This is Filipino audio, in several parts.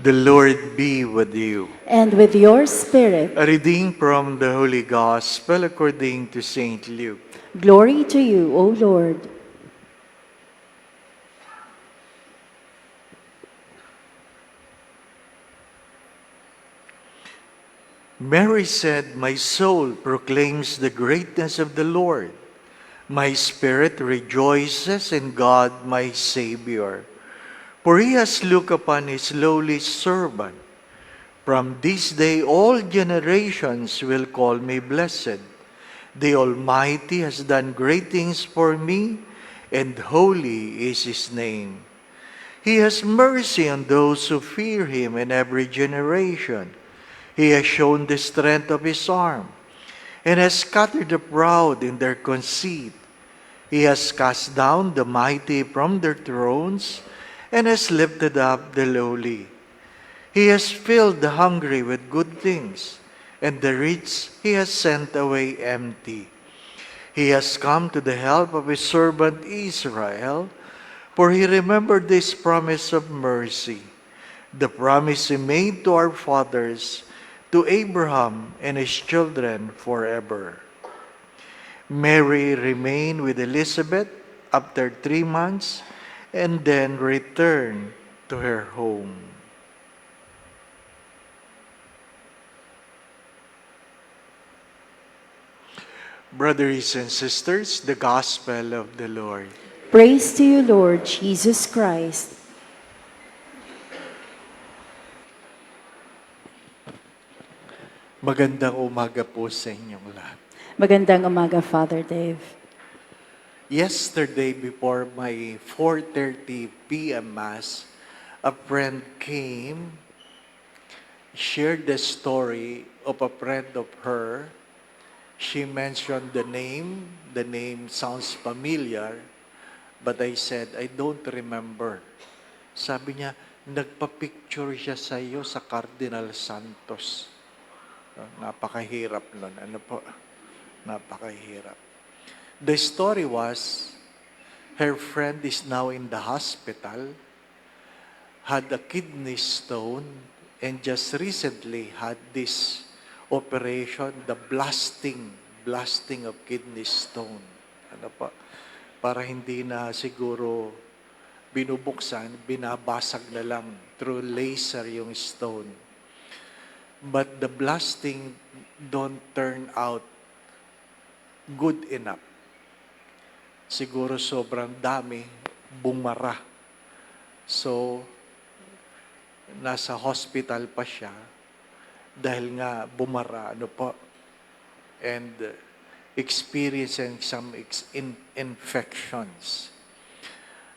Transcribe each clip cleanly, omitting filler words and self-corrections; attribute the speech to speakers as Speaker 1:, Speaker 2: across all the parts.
Speaker 1: The Lord be with you.
Speaker 2: And with your spirit.
Speaker 1: A reading from the Holy Gospel according to St. Luke.
Speaker 2: Glory to you, O Lord.
Speaker 1: Mary said, "My soul proclaims the greatness of the Lord. My spirit rejoices in God my Savior, for he has looked upon his lowly servant. From this day all generations will call me blessed. The Almighty has done great things for me, and holy is his name. He has mercy on those who fear him in every generation. He has shown the strength of his arm, and has scattered the proud in their conceit. He has cast down the mighty from their thrones, and has lifted up the lowly. He has filled the hungry with good things, and the rich he has sent away empty. He has come to the help of his servant Israel, for he remembered this promise of mercy, the promise he made to our fathers, to Abraham and his children forever." Mary remained with Elizabeth after 3 months and then returned to her home. Brothers and sisters, the Gospel of the Lord.
Speaker 2: Praise to you, Lord Jesus Christ.
Speaker 1: Magandang umaga po sa inyong lahat.
Speaker 2: Magandang umaga, Father Dave.
Speaker 1: Yesterday, before my 4:30 p.m. Mass, a friend came, shared the story of a friend of her. She mentioned the name. The name sounds familiar, but I said, I don't remember. Sabi niya, nagpa-picture siya sa iyo sa Cardinal Santos. Napakahirap nun. Ano po? Napakahirap. The story was, her friend is now in the hospital, had a kidney stone, and just recently had this operation, the blasting of kidney stone. Ano po? Para hindi na siguro binubuksan, binabasag na lang through laser yung stone. But the blasting don't turn out good enough. Siguro sobrang dami, bumara. So, nasa hospital pa siya dahil nga bumara, ano po, and experiencing some infections.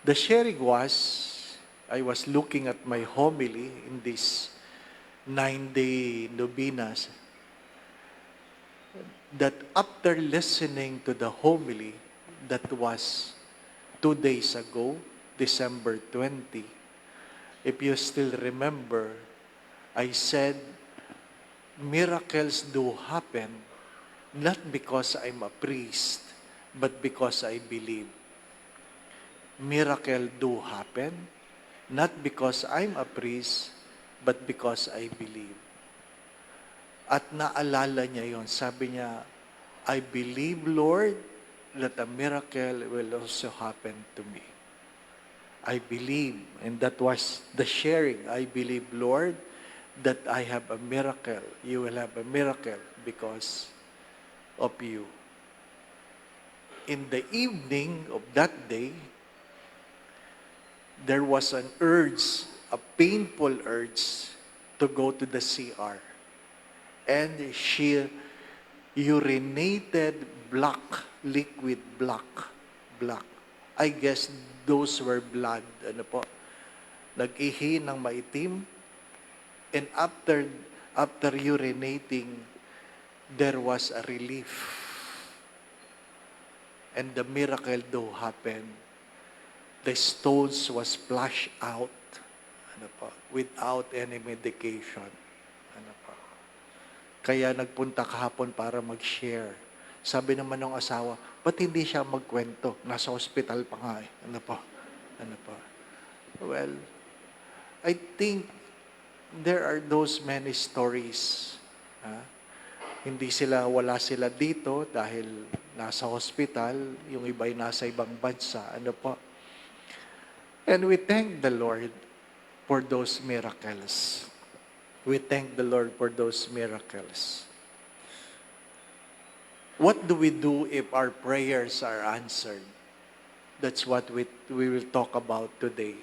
Speaker 1: The sharing was, I was looking at my homily in this 9-day novenas, that after listening to the homily that was 2 days ago, December 20, if you still remember, I said, miracles do happen not because I'm a priest, but because I believe. Miracle do happen not because I'm a priest, but because I believe. At naalala niya yon, sabi niya, I believe, Lord, that a miracle will also happen to me. I believe, and that was the sharing. I believe, Lord, that I have a miracle. You will have a miracle because of you. In the evening of that day, there was an urge, a painful urge, to go to the CR. And she urinated liquid black. I guess those were blood. Ano po? Nag-ihi ng maitim. And after urinating, there was a relief. And the miracle do happen. The stones was flushed out, ano po, without any medication. Ano po. Kaya nagpunta kahapon para mag-share. Sabi naman ng asawa, ba't hindi siya magkwento? Nasa hospital pa nga eh. Ano po? Ano po? Well, I think there are those many stories. Ha? Wala sila dito dahil nasa hospital, yung iba'y nasa ibang bansa. Ano po? And we thank the Lord for those miracles. We thank the Lord for those miracles. What do we do if our prayers are answered? That's what we will talk about today.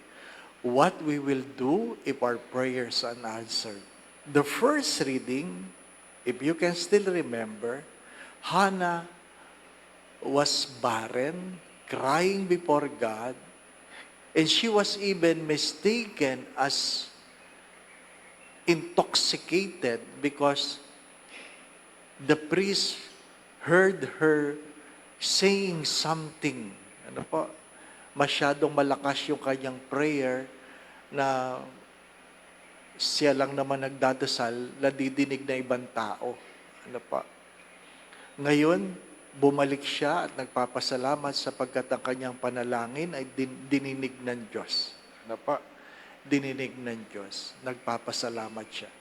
Speaker 1: What we will do if our prayers are answered. The first reading, if you can still remember, Hannah was barren, crying before God, and she was even mistaken as intoxicated because the priest heard her saying something. Ano po? Masyadong malakas yung kanyang prayer na siya lang naman nagdadasal, nadidinig na ibang tao. Ano po? Ngayon, bumalik siya at nagpapasalamat sapagkat ang kanyang panalangin ay dininig ng Diyos. Ano po? Dininig ng Diyos. Nagpapasalamat siya.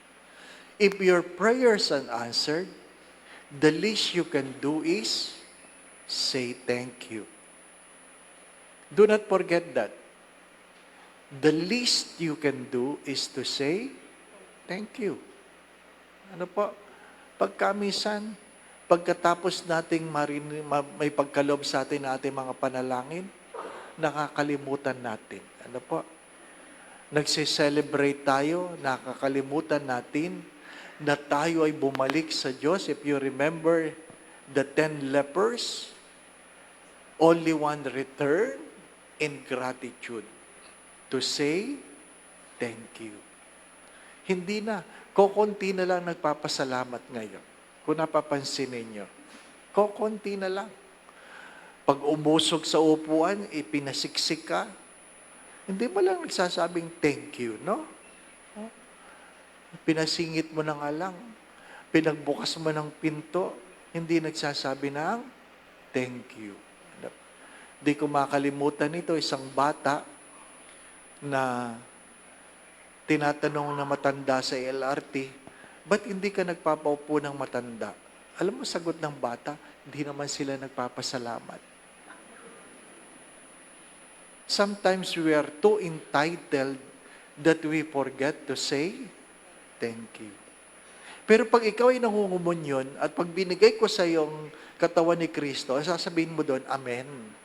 Speaker 1: If your prayers are answered, the least you can do is say thank you. Do not forget that. The least you can do is to say thank you. Ano po? Pagkamisan, pagkatapos nating may pagkalob sa atin na ating mga panalangin, nakakalimutan natin. Ano po? Nagse-celebrate tayo, nakakalimutan natin na tayo ay bumalik sa Diyos. If you remember the 10 lepers, only one returned in gratitude to say thank you. Hindi na. Kokonti na lang nagpapasalamat ngayon. Kung napapansin ninyo. Kokonti na lang. Pag umusog sa upuan, ipinasiksik ka, hindi mo lang nagsasabing thank you, no? Pinasingit mo na nga lang. Pinagbukas mo ng pinto, hindi nagsasabi ng thank you. Di ko makalimutan ito, isang bata na tinatanong na matanda sa LRT, ba't hindi ka nagpapaupo ng matanda? Alam mo, sagot ng bata, hindi naman sila nagpapasalamat. Sometimes we are too entitled that we forget to say, thank you. Pero pag ikaw ay nangungumunyon at pag binigay ko sa iyong katawan ni Kristo, sasabihin mo doon, Amen.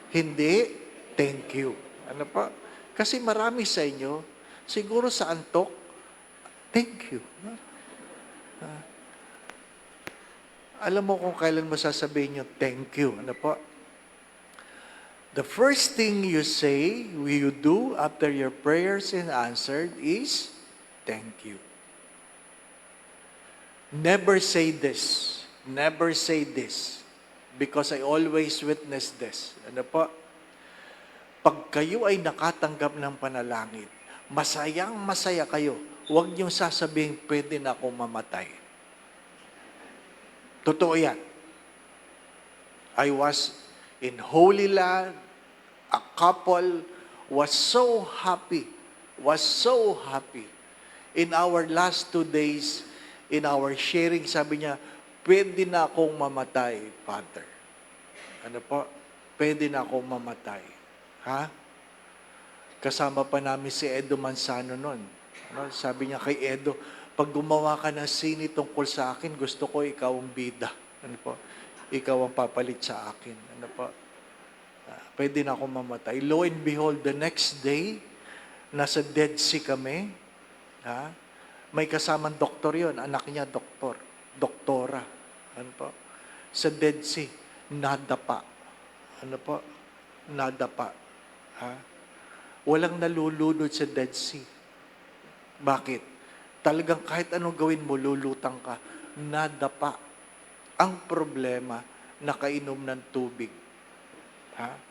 Speaker 1: Hindi, thank you. Ano pa? Kasi marami sa inyo, siguro sa antok, thank you. Alam mo kung kailan mo sasabihin yung thank you. Ano po? The first thing you say, you do after your prayers is answered is, thank you. Never say this. Never say this. Because I always witness this. Ano po? Pag kayo ay nakatanggap ng panalangin, masayang masaya kayo. Huwag niyong sasabihin, pwede na akong mamatay. Totoo yan. I was in Holy Land. A couple was so happy. In our last 2 days, in our sharing, sabi niya, pwede na akong mamatay, Father. Ano po? Pwede na akong mamatay. Ha? Kasama pa namin si Edo Manzano noon. Ano? Sabi niya kay Edo, pag gumawa ka ng sini tungkol sa akin, gusto ko ikaw ang bida. Ano po? Ikaw ang papalit sa akin. Ano po? Pwede na akong mamatay. Lo and behold, the next day, nasa Dead Sea kami. Ha? May kasamang doktor yon, anak niya doktor. Doktora. Ano po? Sa Dead Sea, nadapa. Ano po? Nadapa. Ha? Walang nalulunod sa Dead Sea. Bakit? Talagang kahit anong gawin mo, lulutang ka. Nadapa. Ang problema, nakainom ng tubig. Ha?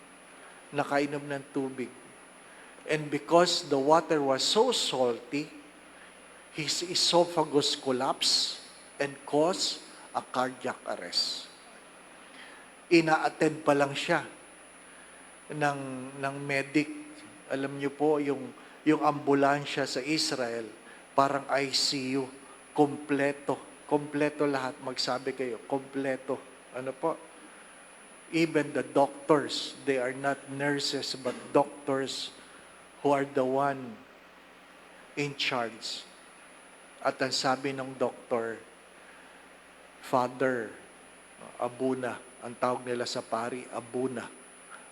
Speaker 1: Nakainom ng tubig. And because the water was so salty, his esophagus collapsed and caused a cardiac arrest. Ina-attend pa lang siya ng medic. Alam niyo po, yung ambulansya sa Israel, parang ICU, kompleto. Kompleto lahat. Magsabi kayo, kompleto. Ano po? Even the doctors, they are not nurses, but doctors who are the one in charge. At ang sabi ng doktor, Father Abuna, ang tawag nila sa pari, Abuna.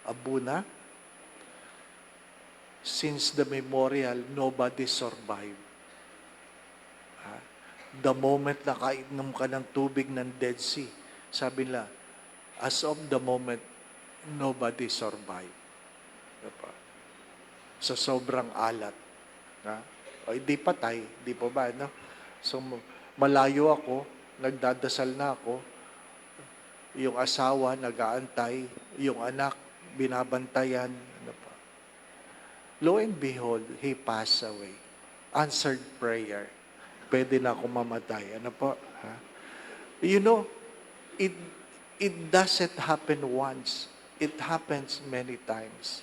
Speaker 1: Abuna, since the memorial, nobody survived. The moment na kainom ka ng tubig ng Dead Sea, sabi nila, as of the moment, nobody survived. Diba? Sa sobrang alat. Ha? O, di patay, di pa ba, no? So, malayo ako, nagdadasal na ako, yung asawa, nag-aantay, yung anak, binabantayan. Ano pa? Lo and behold, he passed away. Answered prayer. Pwede na ako mamatay. Ano po? Ha? You know, it doesn't happen once. It happens many times.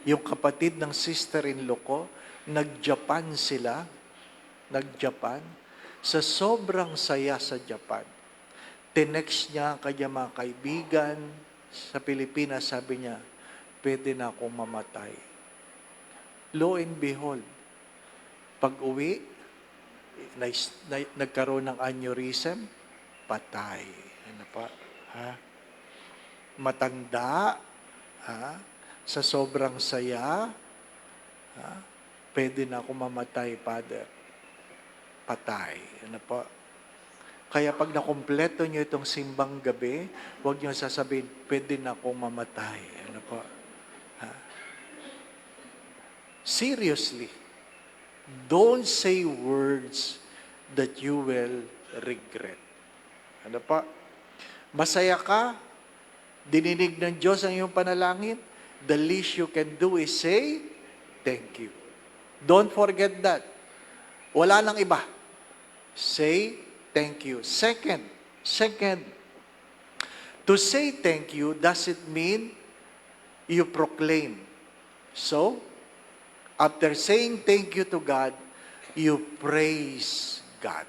Speaker 1: Yung kapatid ng sister-in-law ko, nag-Japan sila. Nag-Japan. Sa sobrang saya sa Japan, tinext niya ang kanyang mga kaibigan sa Pilipinas, sabi niya, pwede na akong mamatay. Lo and behold, pag-uwi, nagkaroon ng aneurysm, patay. Ano pa? Ha? Matanda, ha? Sa sobrang saya, ha? Pwede na ako mamatay, Father. Patay. Ano po? Kaya pag nakompleto nyo itong simbang gabi, huwag nyo sasabihin, pwede na akong mamatay. Ano po? Ha? Seriously. Don't say words that you will regret. Ano pa? Masaya ka? Dininig ng Diyos ang iyong panalangin? The least you can do is say, thank you. Don't forget that. Wala nang iba. Say, thank you. Second, to say thank you doesn't mean you proclaim. So, after saying thank you to God, you praise God.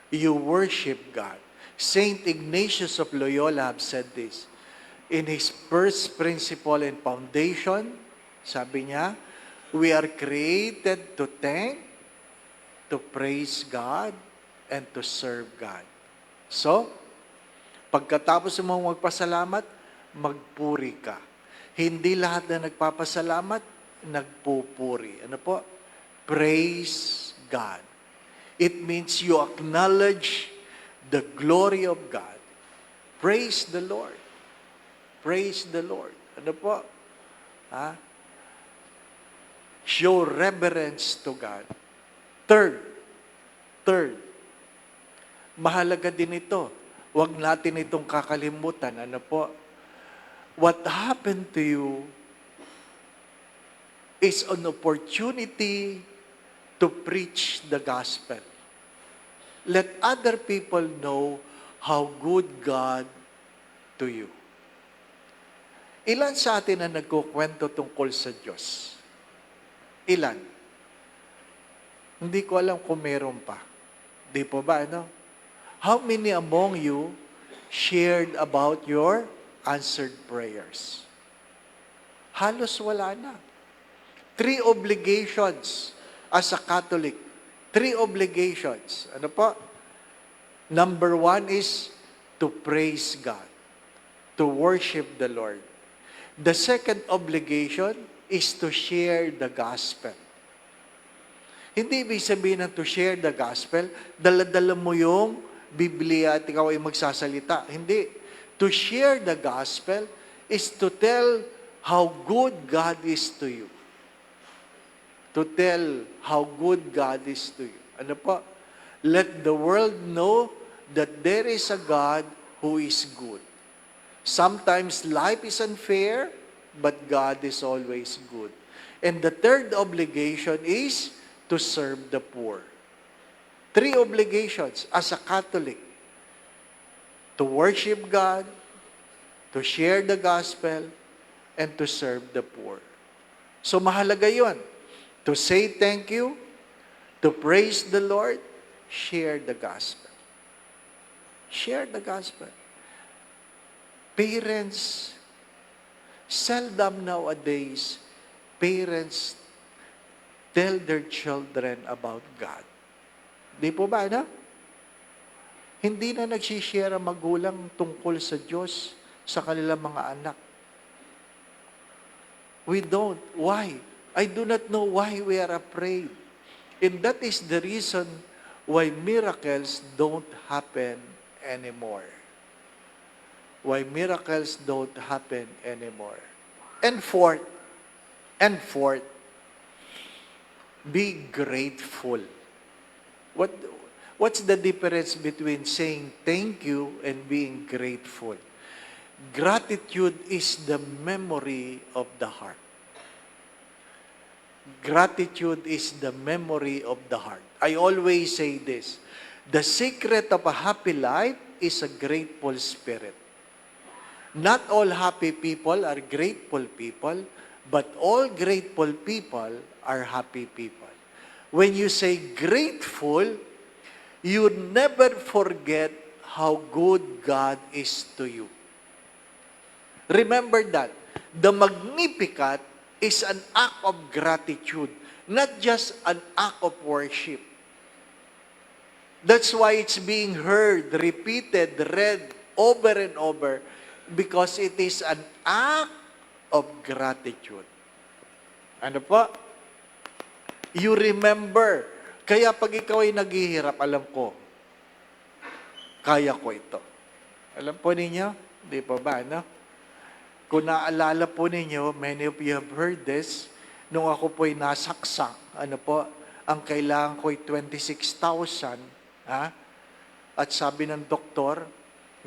Speaker 1: You worship God. Saint Ignatius of Loyola have said this. In his first principle and foundation, sabi niya, we are created to thank, to praise God, and to serve God. So, pagkatapos mo magpasalamat, magpuri ka. Hindi lahat na nagpapasalamat, nagpupuri. Ano po? Praise God. It means you acknowledge the glory of God. Praise the Lord. Praise the Lord. Ano po? Ha? Show reverence to God. Third, mahalaga din ito. Huwag natin itong kakalimutan. Ano po? What happened to you is an opportunity to preach the gospel. Let other people know how good God to you. Ilan sa atin ang nagkukwento tungkol sa Diyos? Ilan? Hindi ko alam kung meron pa. Di po ba, ano? How many among you shared about your answered prayers? Halos wala na. 3 obligations as a Catholic. 3 obligations. Ano po? Number 1 is to praise God, to worship the Lord. The second obligation is to share the gospel. Hindi ibig sabihin ng to share the gospel, dala-dala mo yung Biblia at ikaw ay magsasalita. Hindi. To share the gospel is to tell how good God is to you. To tell how good God is to you. Ano po? Let the world know that there is a God who is good. Sometimes life is unfair, but God is always good. And the third obligation is to serve the poor. 3 obligations as a Catholic. To worship God, to share the gospel, and to serve the poor. So mahalaga yun. To say thank you, to praise the Lord, share the gospel. Share the gospel. Parents, seldom nowadays, parents tell their children about God. Di po ba, no? Hindi na nagsishare ang magulang tungkol sa Diyos sa kanilang mga anak. We don't. Why? I do not know why we are afraid. And that is the reason why miracles don't happen anymore. Why miracles don't happen anymore. And fourth, be grateful. What's the difference between saying thank you and being grateful? Gratitude is the memory of the heart. Gratitude is the memory of the heart. I always say this. The secret of a happy life is a grateful spirit. Not all happy people are grateful people, but all grateful people are happy people. When you say grateful, you never forget how good God is to you. Remember that. The Magnificat is an act of gratitude, not just an act of worship. That's why it's being heard, repeated, read over and over, because it is an act of gratitude. Ano po? You remember. Kaya pag ikaw ay naghihirap, alam ko, kaya ko ito. Alam po ninyo? Di pa ba, no? Kung naalala po ninyo, many of you have heard this, nung ako po'y nasaksak, ano po, ang kailangan ko'y 26,000, ha? At sabi ng doktor,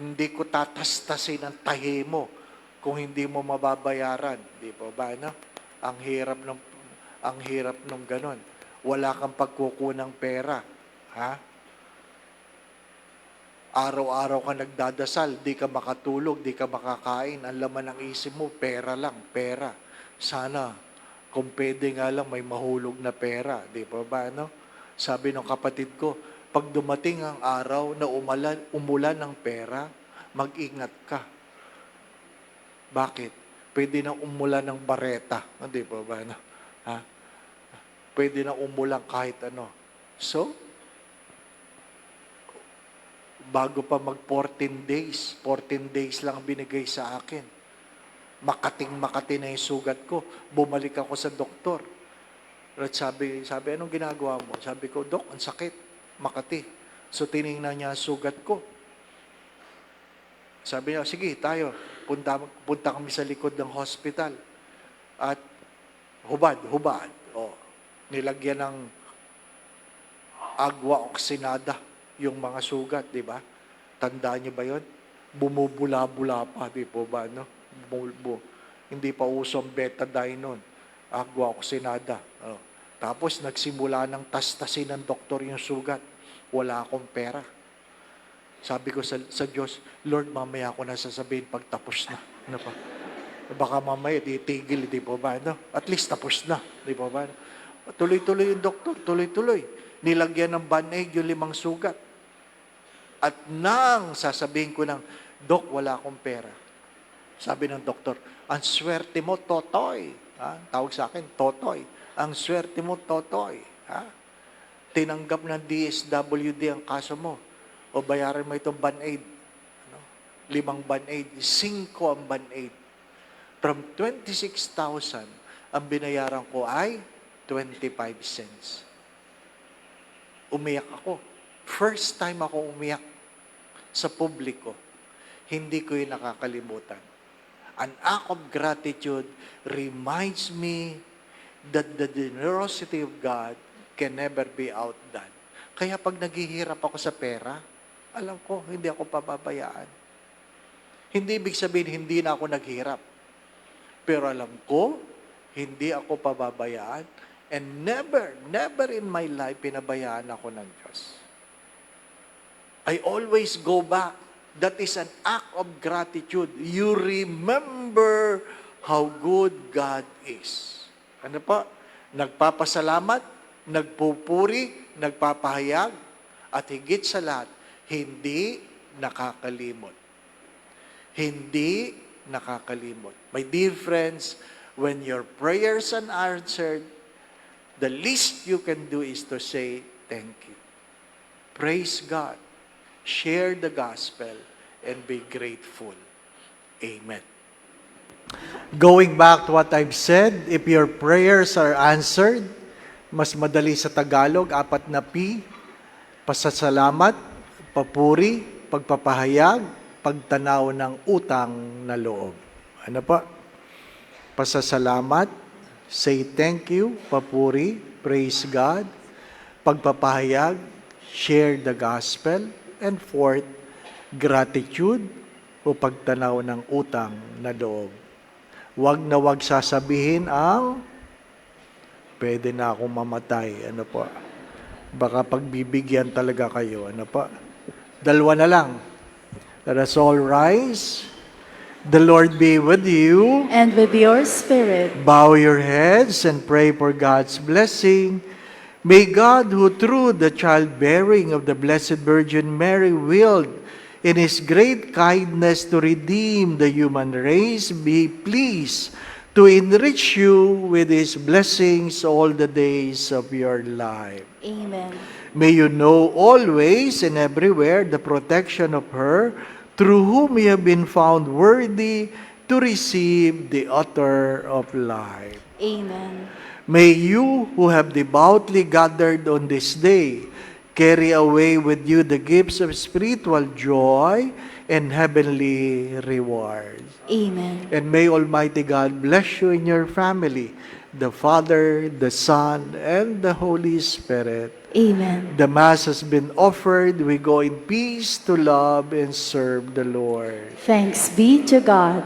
Speaker 1: hindi ko tatastasin ang tahi mo kung hindi mo mababayaran. Di po ba, no? Ang hirap ng ganon. Wala kang pagkukunang pera. Ha? Araw-araw ka nagdadasal, di ka makatulog, di ka makakain. Ang laman ng isip mo, pera lang, pera. Sana, kung pwede nga lang, may mahulog na pera. Di po ba, no? Sabi ng kapatid ko, pag dumating ang araw na umulan ng pera, mag-ingat ka. Bakit? Pwede na umulan ng bareta. Hindi po ba? No? Ha? Pwede na umulan kahit ano. So, bago pa mag 14 days lang binigay sa akin. Makati na yung sugat ko. Bumalik ako sa doktor. At sabi, anong ginagawa mo? Sabi ko, Dok, ang sakit. Makati. So, tinignan niya ang sugat ko. Sabi niya, sige, tayo. Punta kami sa likod ng hospital. At hubad. O, nilagyan ng agwa oksinada yung mga sugat, di ba? Tandaan niyo ba yun? Bumubula-bula pa, di po ba? No? Hindi pa usong betadine nun. Agwa oksinada. O. Tapos nagsimula ng tastasin ng doktor yung sugat. Wala akong pera. Sabi ko sa Diyos, Lord, mamaya ako na sasabihin pag tapos na. Ano pa? Baka mamaya titigil, di po ba? No? At least tapos na, di po ba? Tuloy-tuloy yung doktor, tuloy-tuloy. Nilagyan ng band-aid yung 5 sugat. At nang sasabihin ko ng, Dok, wala akong pera. Sabi ng doktor, ang swerte mo, Totoy. Ha? Tawag sa akin, Totoy. Ang swerte mo, Totoy. Ha? Tinanggap ng DSWD ang kaso mo. O bayaran mo itong band-aid. 5 band-aid. 5 ang band-aid. From 26,000, ang binayaran ko ay 25 cents. Umiyak ako. First time ako umiyak sa publiko. Hindi ko yung nakakalimutan. An act of gratitude reminds me that the generosity of God can never be outdone. Kaya pag naghihirap ako sa pera, alam ko, hindi ako pababayaan. Hindi ibig sabihin, hindi na ako naghirap. Pero alam ko, hindi ako pababayaan. And never in my life, pinabayaan ako ng Diyos. I always go back. That is an act of gratitude. You remember how good God is. Ano pa? Nagpapasalamat, nagpupuri, nagpapahayag, at higit sa lahat, hindi nakakalimot. Hindi nakakalimot. My dear friends, when your prayers are unanswered, the least you can do is to say, thank you. Praise God. Share the gospel and be grateful. Amen. Going back to what I've said, if your prayers are answered, mas madali sa Tagalog, 4 na P, pasasalamat, papuri, pagpapahayag, pagtanaw ng utang na loob. Ano pa? Pasasalamat, say thank you, papuri, praise God, pagpapahayag, share the gospel, and fourth, gratitude o pagtanaw ng utang na loob. Wag na wag sasabihin ang pwede na akong mamatay. Ano po? Baka pagbibigyan talaga kayo. Ano po? 2 na lang. Let us all rise. The Lord be with you.
Speaker 2: And with your spirit.
Speaker 1: Bow your heads and pray for God's blessing. May God, who through the childbearing of the Blessed Virgin Mary willed in His great kindness to redeem the human race, be pleased to enrich you with His blessings all the days of your life.
Speaker 2: Amen.
Speaker 1: May you know always and everywhere the protection of her, through whom you have been found worthy to receive the author of life.
Speaker 2: Amen.
Speaker 1: May you who have devoutly gathered on this day carry away with you the gifts of spiritual joy and heavenly rewards.
Speaker 2: Amen.
Speaker 1: And may Almighty God bless you in your family, the Father, the Son, and the Holy Spirit.
Speaker 2: Amen.
Speaker 1: The Mass has been offered. We go in peace to love and serve the Lord.
Speaker 2: Thanks be to God.